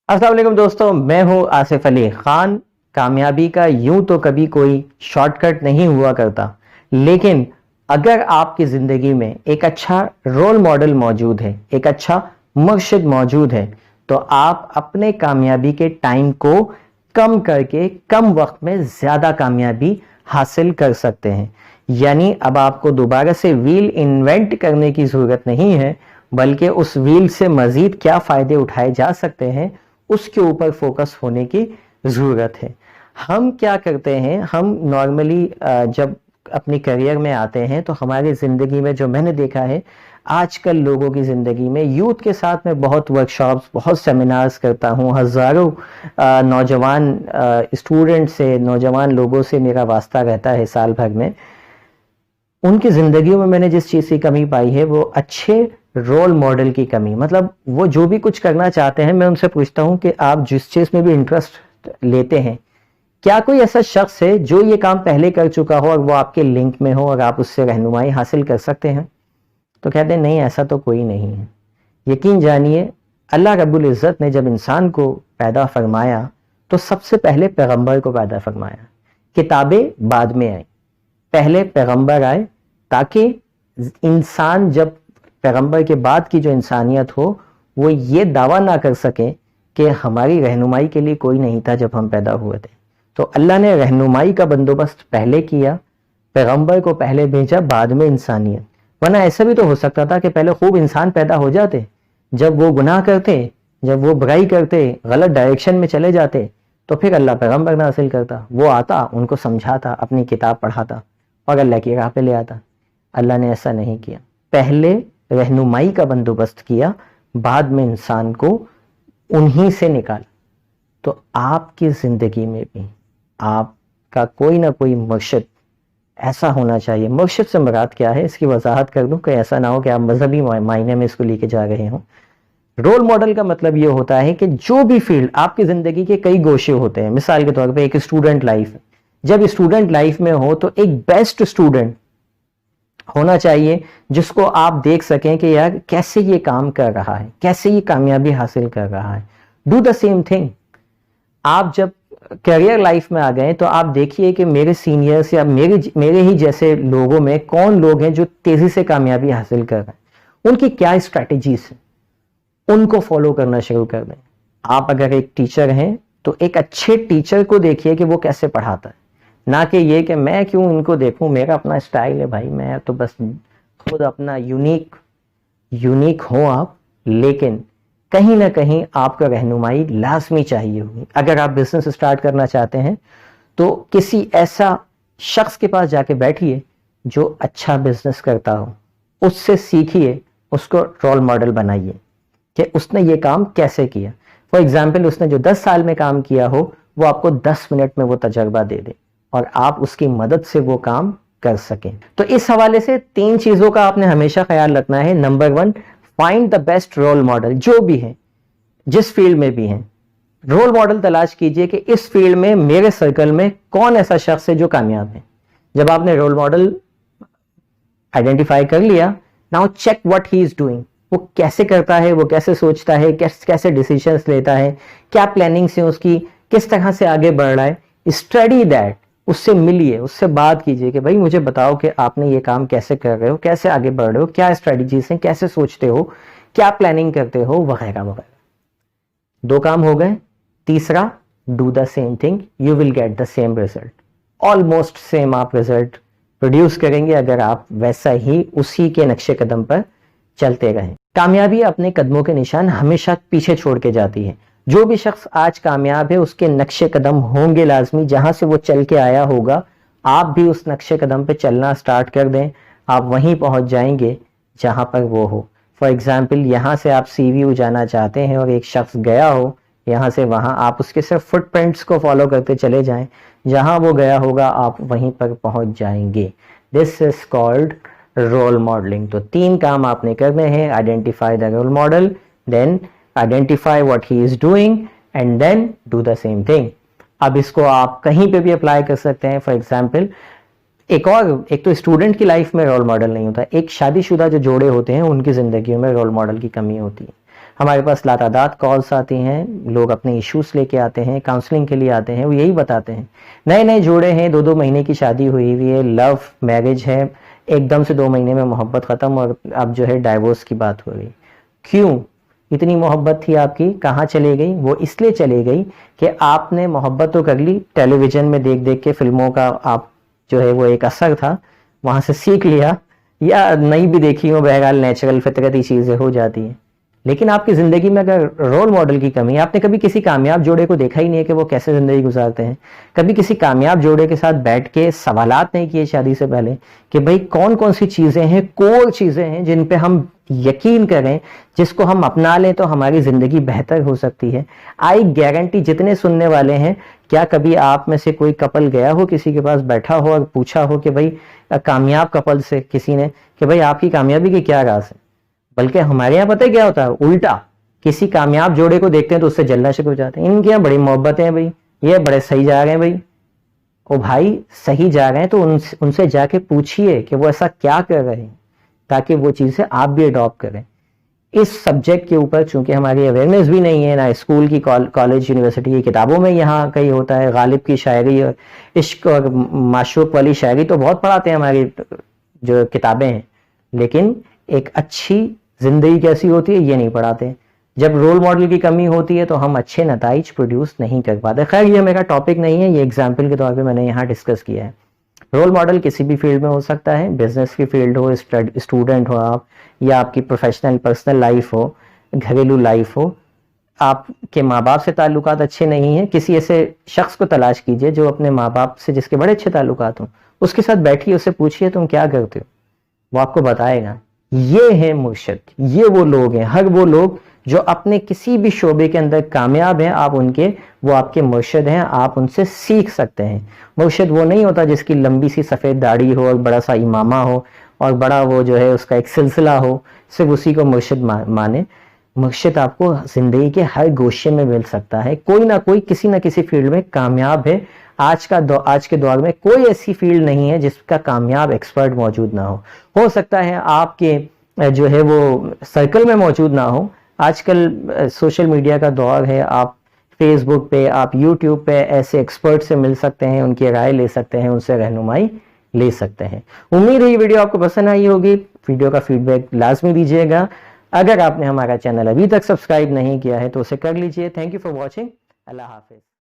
السلام علیکم دوستوں، میں ہوں آصف علی خان۔ کامیابی کا یوں تو کبھی کوئی شارٹ کٹ نہیں ہوا کرتا، لیکن اگر آپ کی زندگی میں ایک اچھا رول ماڈل موجود ہے، ایک اچھا مرشد موجود ہے، تو آپ اپنے کامیابی کے ٹائم کو کم کر کے کم وقت میں زیادہ کامیابی حاصل کر سکتے ہیں۔ یعنی اب آپ کو دوبارہ سے ویل انوینٹ کرنے کی ضرورت نہیں ہے، بلکہ اس ویل سے مزید کیا فائدے اٹھائے جا سکتے ہیں اس کے اوپر فوکس ہونے کی ضرورت ہے۔ ہم کیا کرتے ہیں، ہم نارملی جب اپنی کیریئر میں آتے ہیں تو ہماری زندگی میں جو میں نے دیکھا ہے آج کل لوگوں کی زندگی میں، یوتھ کے ساتھ میں بہت ورکشاپس، بہت سیمینارز کرتا ہوں، ہزاروں نوجوان اسٹوڈنٹ سے، نوجوان لوگوں سے میرا واسطہ رہتا ہے سال بھر میں۔ ان کی زندگیوں میں نے جس چیز کی کمی پائی ہے وہ اچھے رول ماڈل کی کمی۔ مطلب وہ جو بھی کچھ کرنا چاہتے ہیں، میں ان سے پوچھتا ہوں کہ آپ جس چیز میں بھی انٹرسٹ لیتے ہیں، کیا کوئی ایسا شخص ہے جو یہ کام پہلے کر چکا ہو اور وہ آپ کے لنک میں ہو اور آپ اس سے رہنمائی حاصل کر سکتے ہیں؟ تو کہتے ہیں نہیں، ایسا تو کوئی نہیں ہے۔ یقین جانیے، اللہ رب العزت نے جب انسان کو پیدا فرمایا تو سب سے پہلے پیغمبر کو پیدا فرمایا۔ کتابیں بعد میں آئیں، پہلے پیغمبر آئے، تاکہ انسان جب پیغمبر کے بعد کی جو انسانیت ہو وہ یہ دعویٰ نہ کر سکے کہ ہماری رہنمائی کے لیے کوئی نہیں تھا جب ہم پیدا ہوئے تھے۔ تو اللہ نے رہنمائی کا بندوبست پہلے کیا، پیغمبر کو پہلے بھیجا، بعد میں انسانیت۔ ورنہ ایسا بھی تو ہو سکتا تھا کہ پہلے خوب انسان پیدا ہو جاتے، جب وہ گناہ کرتے، جب وہ برائی کرتے، غلط ڈائریکشن میں چلے جاتے، تو پھر اللہ پیغمبر نازل کرتا، وہ آتا، ان کو سمجھاتا، اپنی کتاب پڑھاتا اور اللہ کی راہ پہ لے آتا۔ اللہ نے ایسا نہیں کیا، پہلے رہنمائی کا بندوبست کیا، بعد میں انسان کو انہی سے نکالا۔ تو آپ کی زندگی میں بھی آپ کا کوئی نہ کوئی مرشد ایسا ہونا چاہیے۔ مرشد سے مراد کیا ہے، اس کی وضاحت کر دوں کہ ایسا نہ ہو کہ آپ مذہبی معنی میں اس کو لے کے جا رہے ہوں۔ رول ماڈل کا مطلب یہ ہوتا ہے کہ جو بھی فیلڈ، آپ کی زندگی کے کئی گوشے ہوتے ہیں، مثال کے طور پہ ایک اسٹوڈنٹ لائف، جب اسٹوڈنٹ لائف میں ہو تو ایک بیسٹ اسٹوڈنٹ ہونا چاہیے جس کو آپ دیکھ سکیں کہ یار کیسے یہ کام کر رہا ہے، کیسے یہ کامیابی حاصل کر رہا ہے۔ Do the same thing. آپ جب کیریئر لائف میں آ گئے تو آپ دیکھیے کہ میرے سینئرز یا میرے ہی جیسے لوگوں میں کون لوگ ہیں جو تیزی سے کامیابی حاصل کر رہے ہیں، ان کی کیا اسٹریٹجیز ہیں، ان کو فالو کرنا شروع کر دیں۔ آپ اگر ایک ٹیچر ہیں تو ایک اچھے ٹیچر کو دیکھیے کہ وہ کیسے پڑھاتا ہے، نہ کہ یہ کہ میں کیوں ان کو دیکھوں، میرا اپنا اسٹائل ہے بھائی، میں تو بس خود اپنا یونیک ہوں آپ۔ لیکن کہیں نہ کہیں آپ کا رہنمائی لازمی چاہیے ہوگی۔ اگر آپ بزنس اسٹارٹ کرنا چاہتے ہیں تو کسی ایسا شخص کے پاس جا کے بیٹھیے جو اچھا بزنس کرتا ہو، اس سے سیکھیے، اس کو رول ماڈل بنائیے کہ اس نے یہ کام کیسے کیا۔ فار ایگزامپل، اس نے جو 10 سال میں کام کیا ہو وہ آپ کو 10 منٹ میں وہ تجربہ دے دے اور آپ اس کی مدد سے وہ کام کر سکیں۔ تو اس حوالے سے 3 چیزوں کا آپ نے ہمیشہ خیال رکھنا ہے۔ Number 1، find the best role model. جو بھی ہیں، جس فیلڈ میں بھی ہیں، رول ماڈل تلاش کیجئے کہ اس فیلڈ میں میرے سرکل میں کون ایسا شخص ہے جو کامیاب ہے۔ جب آپ نے رول ماڈل آئیڈینٹیفائی کر لیا، now check what he is doing. وہ کیسے کرتا ہے، وہ کیسے سوچتا ہے، کیسے ڈیسیشنز لیتا ہے، کیا پلاننگز ہیں اس کی، کس طرح سے آگے بڑھ رہا ہے۔ اسٹڈی دیٹ، اس سے ملیے، اس سے بات کیجئے کہ بھائی مجھے بتاؤ کہ آپ نے یہ کام کیسے کر رہے ہو، کیسے آگے بڑھ رہے ہو، کیا اسٹریٹجیز ہیں، کیسے سوچتے ہو، کیا پلاننگ کرتے ہو، وغیرہ وغیرہ۔ 2 کام ہو گئے۔ تیسرا، do the same thing, you will get the same result. Almost same آپ ریزلٹ پروڈیوس کریں گے اگر آپ ویسا ہی اسی کے نقش قدم پر چلتے رہیں۔ کامیابی اپنے قدموں کے نشان ہمیشہ پیچھے چھوڑ کے جاتی ہے۔ جو بھی شخص آج کامیاب ہے اس کے نقش قدم ہوں گے لازمی، جہاں سے وہ چل کے آیا ہوگا آپ بھی اس نقش قدم پہ چلنا سٹارٹ کر دیں، آپ وہیں پہنچ جائیں گے جہاں پر وہ ہو۔ فار ایگزامپل، یہاں سے آپ سی وی جانا چاہتے ہیں اور ایک شخص گیا ہو یہاں سے وہاں، آپ اس کے صرف فٹ پرنٹس کو فالو کرتے چلے جائیں، جہاں وہ گیا ہوگا آپ وہیں پر پہنچ جائیں گے۔ This is called role modelling. تو 3 کام آپ نے کرنے ہیں: identify the role model, then identify what he is doing, and then do the same thing. اب اس کو آپ کہیں پہ بھی اپلائی کر سکتے ہیں۔ فار ایگزامپل، ایک تو اسٹوڈنٹ کی لائف میں رول ماڈل نہیں ہوتا، ایک شادی شدہ جو جوڑے ہوتے ہیں ان کی زندگیوں میں رول ماڈل کی کمی ہوتی ہے۔ ہمارے پاس لاتعداد کالس آتی ہیں, لوگ اپنے ایشوز لے کے آتے ہیں, کاؤنسلنگ کے لیے آتے ہیں, وہ یہی بتاتے ہیں نئے نئے جوڑے ہیں, 2 مہینے کی شادی ہوئی ہے, لو میرج ہے, ایک دم سے 2 مہینے میں محبت ختم اور اب جو ہے ڈائیورس کی بات ہو رہی. کیوں؟ اتنی محبت تھی آپ کی, کہاں چلے گئی؟ وہ اس لیے چلے گئی کہ آپ نے محبت تو کر لی, ٹیلی ویژن میں دیکھ دیکھ کے, فلموں کا آپ جو ہے وہ ایک اثر تھا, وہاں سے سیکھ لیا, یا نہیں بھی دیکھی ہو, بہرحال نیچرل فطرتی چیزیں ہو جاتی ہیں. لیکن آپ کی زندگی میں اگر رول ماڈل کی کمی ہے, آپ نے کبھی کسی کامیاب جوڑے کو دیکھا ہی نہیں ہے کہ وہ کیسے زندگی گزارتے ہیں, کبھی کسی کامیاب جوڑے کے ساتھ بیٹھ کے سوالات نہیں کیے شادی سے پہلے کہ بھئی کون کون سی چیزیں ہیں, کور چیزیں ہیں جن پہ ہم یقین کریں, جس کو ہم اپنا لیں تو ہماری زندگی بہتر ہو سکتی ہے. آئی گارنٹی جتنے سننے والے ہیں, کیا کبھی آپ میں سے کوئی کپل گیا ہو کسی کے پاس بیٹھا ہو اور پوچھا ہو کہ بھئی کامیاب کپل سے کسی نے کہ بھئی آپ کی کامیابی کی کیا راز ہے؟ بلکہ ہمارے یہاں پتہ ہے کیا ہوتا ہے, الٹا, کسی کامیاب جوڑے کو دیکھتے ہیں تو اس سے جلنا شروع ہو جاتے ہیں, ان کی یہاں بڑی محبتیں ہیں بھئی, یہ بڑے صحیح جا رہے ہیں بھئی. او بھائی صحیح جا رہے ہیں تو ان سے جا کے پوچھئے کہ وہ ایسا کیا کر رہے ہیں تاکہ وہ چیزیں آپ بھی اڈاپٹ کریں. اس سبجیکٹ کے اوپر چونکہ ہماری اویئرنیس بھی نہیں ہے, نہ اسکول کی, کالج, یونیورسٹی کی کتابوں میں یہاں کہیں ہوتا ہے. غالب کی شاعری اور عشق اور معشوق والی شاعری تو بہت پڑھاتے ہیں ہماری جو کتابیں ہیں, لیکن ایک اچھی زندگی کیسی ہوتی ہے یہ نہیں پڑھاتے. جب رول ماڈل کی کمی ہوتی ہے تو ہم اچھے نتائج پروڈیوس نہیں کر پاتے. خیر یہ میرا ٹاپک نہیں ہے, یہ ایگزامپل کے طور پہ میں نے یہاں ڈسکس کیا ہے. رول ماڈل کسی بھی فیلڈ میں ہو سکتا ہے, بزنس کی فیلڈ ہو, اسٹوڈنٹ ہو آپ, یا آپ کی پروفیشنل پرسنل لائف ہو, گھریلو لائف ہو. آپ کے ماں باپ سے تعلقات اچھے نہیں ہیں, کسی ایسے شخص کو تلاش کیجئے جو اپنے ماں باپ سے جس کے بڑے اچھے تعلقات ہوں, اس کے ساتھ بیٹھیے, اس سے پوچھئے تم کیا کرتے ہو, وہ آپ کو بتائے گا. یہ ہے مرشد, یہ وہ لوگ ہیں, ہر وہ لوگ جو اپنے کسی بھی شعبے کے اندر کامیاب ہیں, وہ آپ کے مرشد ہیں, آپ ان سے سیکھ سکتے ہیں. مرشد وہ نہیں ہوتا جس کی لمبی سی سفید داڑھی ہو اور بڑا سا امامہ ہو اور بڑا وہ جو ہے اس کا ایک سلسلہ ہو, صرف اسی کو مرشد مانے. مرشد آپ کو زندگی کے ہر گوشے میں مل سکتا ہے, کوئی نہ کوئی کسی نہ کسی فیلڈ میں کامیاب ہے. آج کے دور میں کوئی ایسی فیلڈ نہیں ہے جس کا کامیاب ایکسپرٹ موجود نہ ہو سکتا ہے آپ کے جو ہے وہ سرکل میں موجود نہ ہو. آج کل سوشل میڈیا کا دور ہے, آپ فیس بک پہ, آپ یوٹیوب پہ ایسے ایکسپرٹ سے مل سکتے ہیں, ان کی رائے لے سکتے ہیں, ان سے رہنمائی لے سکتے ہیں. امید ہے یہ ویڈیو آپ کو پسند آئی ہوگی. ویڈیو کا فیڈ بیک لازمی دیجیے گا. اگر آپ نے ہمارا چینل ابھی تک سبسکرائب نہیں کیا ہے تو اسے کر لیجیے. Thank you for watching. اللہ حافظ.